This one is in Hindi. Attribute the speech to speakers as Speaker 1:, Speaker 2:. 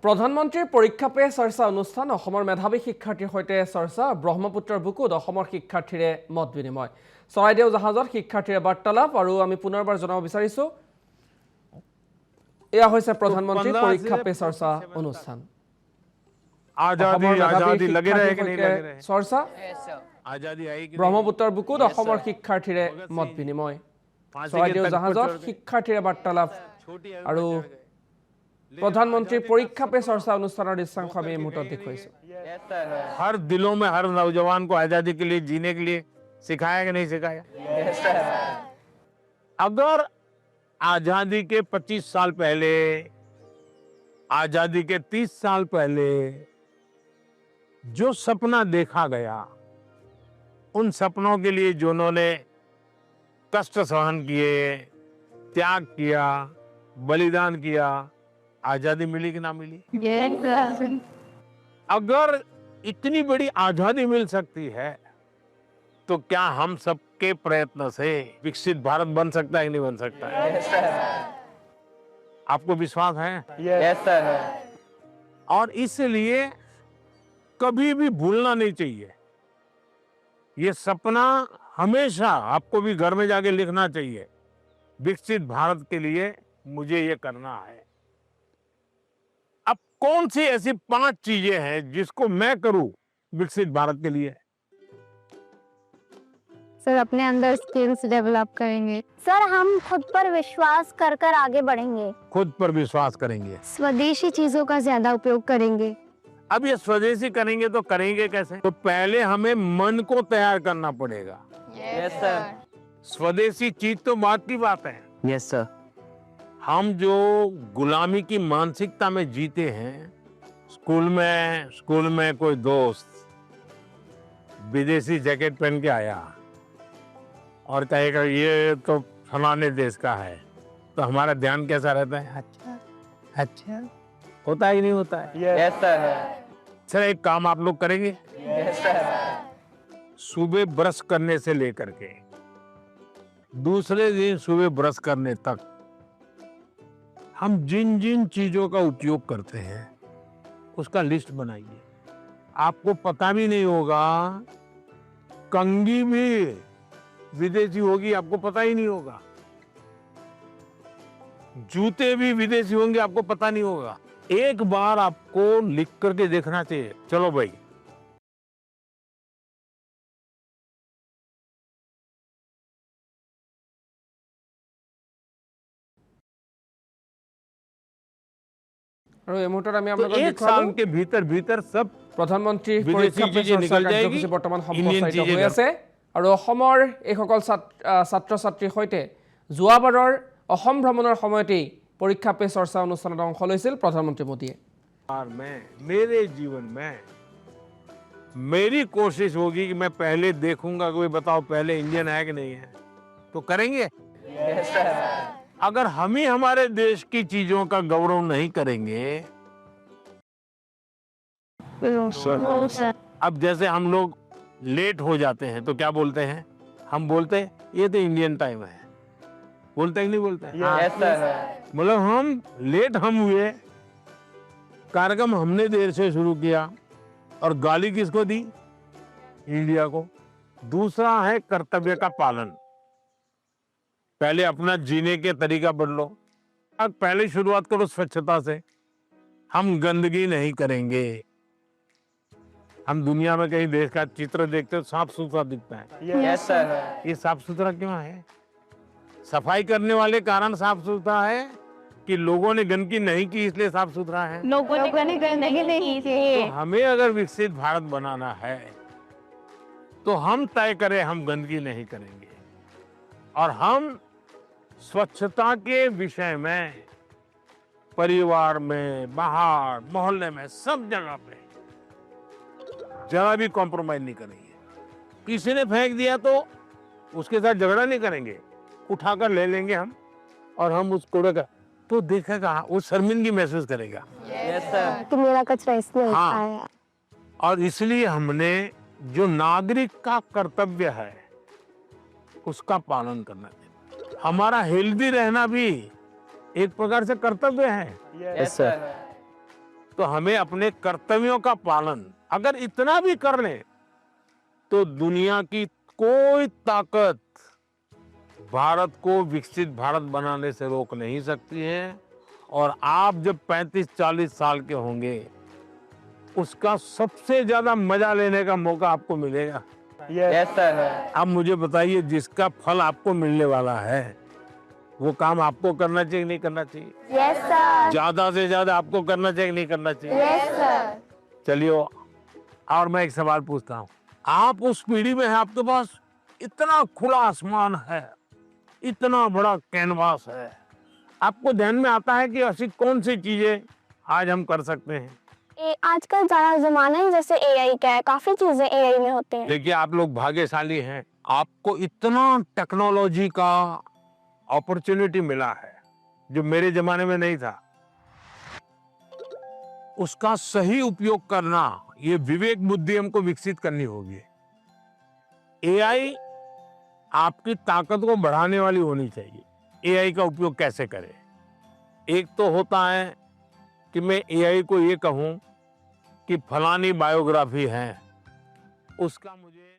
Speaker 1: প্ৰধানমন্ত্ৰীৰ পৰীক্ষা পে চৰ্চা অনুষ্ঠান অসমৰ মেধাৱী শিক্ষাৰ্থীৰ সৈতে চৰ্চা ব্ৰহ্মপুত্ৰৰ বুকুত অসমৰ শিক্ষাৰ্থীৰে মত বিনিময় চৰাইদেউ জাহাজত শিক্ষাৰ্থীৰে বাৰ্তালাপ আৰু আমি পুনৰবাৰ জনাব বিচাৰিছো এয়া হৈছে প্ৰধানমন্ত্ৰীৰ পৰীক্ষা পে চৰ্চা অনুষ্ঠান
Speaker 2: आजादी लगे रहे कि नहीं लगे रहे
Speaker 1: চৰ্চা
Speaker 2: आजादी आई कि
Speaker 1: ব্ৰহ্মপুত্ৰৰ বুকুত অসমৰ শিক্ষাৰ্থীৰে মত বিনিময় চৰাইদেউ জাহাজত শিক্ষাৰ্থীৰে বাৰ্তালাপ আৰু प्रधानमंत्री परीक्षा पे चर्चा अनुष्ठान दृश्यांश আমি এই মুহূৰ্তত দেখুৱাইছো
Speaker 2: हर दिलों में हर नौजवान को आजादी के लिए जीने के लिए सिखाया कि नहीं सिखाया अगर आजादी के 25 साल पहले आजादी के 30 साल पहले जो सपना देखा गया उन सपनों के लिए जिन्होंने कष्ट सहन किए त्याग किया बलिदान किया आजादी मिली कि ना मिली अगर इतनी बड़ी आजादी मिल सकती है तो क्या हम सबके प्रयत्न से विकसित भारत बन सकता है कि नहीं बन सकता है आपको विश्वास है
Speaker 3: यस सर
Speaker 2: और इसलिए कभी भी भूलना नहीं चाहिए ये सपना हमेशा आपको भी घर में जाके लिखना चाहिए विकसित भारत के लिए मुझे ये करना है अब कौन सी ऐसी 5 चीजें हैं जिसको मैं करूं विकसित भारत के लिए
Speaker 4: सर अपने अंदर स्किल्स डेवलप करेंगे।
Speaker 5: सर हम खुद पर विश्वास कर कर आगे बढ़ेंगे।
Speaker 2: खुद पर विश्वास करेंगे
Speaker 4: स्वदेशी चीजों का ज्यादा उपयोग करेंगे।
Speaker 2: अब ये स्वदेशी करेंगे तो करेंगे कैसे तो पहले हमें मन को तैयार करना पड़ेगा
Speaker 3: यस सर
Speaker 2: स्वदेशी चीज तो बात की बात है
Speaker 3: यस सर
Speaker 2: हम जो गुलामी की मानसिकता में जीते हैं स्कूल में कोई दोस्त विदेशी जैकेट पहन के आया और कहेगा ये तो फलाने देश का है तो हमारा ध्यान कैसा रहता है अच्छा होता है कि नहीं होता है
Speaker 3: यस सर
Speaker 2: सर एक काम आप लोग करेंगे
Speaker 3: यस सर
Speaker 2: सुबह ब्रश करने से लेकर के दूसरे दिन सुबह ब्रश करने तक हम जिन जिन चीजों का उपयोग करते हैं उसका लिस्ट बनाइए आपको पता भी नहीं होगा कंघी भी विदेशी होगी आपको पता ही नहीं होगा जूते भी विदेशी होंगे आपको पता नहीं होगा एक बार आपको लिख करके देखना चाहिए चलो भाई
Speaker 1: আৰু এই মুহূৰ্তত আমি
Speaker 2: तो
Speaker 1: আপোনালোকক
Speaker 2: एक
Speaker 1: দেখুৱালো
Speaker 2: साल के भीतर भीतर सब
Speaker 1: প্ৰধানমন্ত্ৰী
Speaker 2: বিদেশী
Speaker 1: পৰীক্ষা পে
Speaker 2: চীজে
Speaker 1: চৰ্চা
Speaker 2: নিকল যায়গি,
Speaker 1: কাৰ্যসূচী বৰ্তমান
Speaker 2: ইণ্ডিয়ান
Speaker 1: সম্প্ৰচাৰিত
Speaker 2: চীজে
Speaker 1: হৈ
Speaker 2: নিকল।
Speaker 1: আছে আৰু অসমৰ এইসকল ছাত্ৰ ছাত্ৰীৰ সৈতে যোৱাবাৰৰ অসম ভ্ৰমণৰ সময়তেই পৰীক্ষা পে চৰ্চা অনুষ্ঠানত অংশ লৈছিল প্ৰধানমন্ত্ৰী মোদীয়ে
Speaker 2: और मैं मेरे जीवन में मेरी कोशिश होगी कि मैं पहले देखूंगा कोई बताओ पहले इंडियन है कि नहीं है तो करेंगे
Speaker 3: यस सर
Speaker 2: अगर हम ही हमारे देश की चीजों का गौरव नहीं करेंगे
Speaker 4: सर
Speaker 2: अब जैसे हम लोग लेट हो जाते हैं तो क्या बोलते हैं हम बोलते हैं ये तो इंडियन टाइम है बोलते हैं कि नहीं बोलते हैं
Speaker 3: यस सर
Speaker 2: मतलब हम लेट हम हुए कार्यक्रम हमने देर से शुरू किया और गाली किसको दी इंडिया को दूसरा है कर्तव्य का पालन पहले अपना जीने के तरीका बदलो अब पहले शुरुआत करो स्वच्छता से हम गंदगी नहीं करेंगे हम दुनिया में कहीं देश का चित्र देखते हो साफ सुथरा दिखता है
Speaker 3: यस सर
Speaker 2: ये साफ सुथरा क्यों है सफाई करने वाले कारण साफ सुथरा है कि लोगों ने गंदगी नहीं की इसलिए साफ सुथरा है
Speaker 4: लोगों ने गंदगी नहीं की
Speaker 2: तो हमें अगर विकसित भारत बनाना है तो हम तय करें हम गंदगी नहीं करेंगे और हम स्वच्छता के विषय में परिवार में बाहर मोहल्ले में सब जगह पे जरा भी कॉम्प्रोमाइज नहीं करेंगे किसी ने फेंक दिया तो उसके साथ झगड़ा नहीं करेंगे उठाकर ले लेंगे हम और हम उस कूड़े का तो देखेगा वो शर्मिंदगी महसूस करेगा
Speaker 3: यस सर
Speaker 4: कि मेरा कचरा इसमें
Speaker 2: हाँ।
Speaker 4: आया
Speaker 2: और इसलिए हमने जो नागरिक का कर्तव्य है उसका पालन करना चाहिए हमारा हेल्दी रहना भी एक प्रकार से कर्तव्य है
Speaker 3: यस सर
Speaker 2: तो हमें अपने कर्तव्यों का पालन अगर इतना भी कर लें तो दुनिया की कोई ताकत भारत को विकसित भारत बनाने से रोक नहीं सकती है। और आप जब 35-40 साल के होंगे उसका सबसे ज्यादा मजा लेने का मौका आपको मिलेगा।
Speaker 3: Yes sir.
Speaker 2: अब मुझे बताइए, जिसका फल आपको मिलने वाला है वो काम आपको करना चाहिए नहीं करना चाहिए?
Speaker 5: Yes sir.
Speaker 2: ज्यादा से ज्यादा आपको करना चाहिए नहीं करना चाहिए?
Speaker 5: Yes sir.
Speaker 2: चलिए, और मैं एक सवाल पूछता हूँ। आप उस पीढ़ी में हैं, आपके पास इतना खुला आसमान है, इतना बड़ा कैनवास है, आपको ध्यान में आता है कि ऐसी कौन सी चीजें आज हम कर सकते हैं?
Speaker 4: आजकल ज्यादा जमाना है जैसे एआई का है, काफी चीजें एआई में होती हैं।
Speaker 2: देखिए, आप लोग भाग्यशाली हैं, आपको इतना टेक्नोलॉजी का अपॉर्चुनिटी मिला है जो मेरे जमाने में नहीं था। उसका सही उपयोग करना, ये विवेक बुद्धि हमको विकसित करनी होगी। एआई आपकी ताकत को बढ़ाने वाली होनी चाहिए। एआई का उपयोग कैसे करें? एक तो होता है कि मैं एआई को ये कहूं कि फलानी बायोग्राफी है, उसका मुझे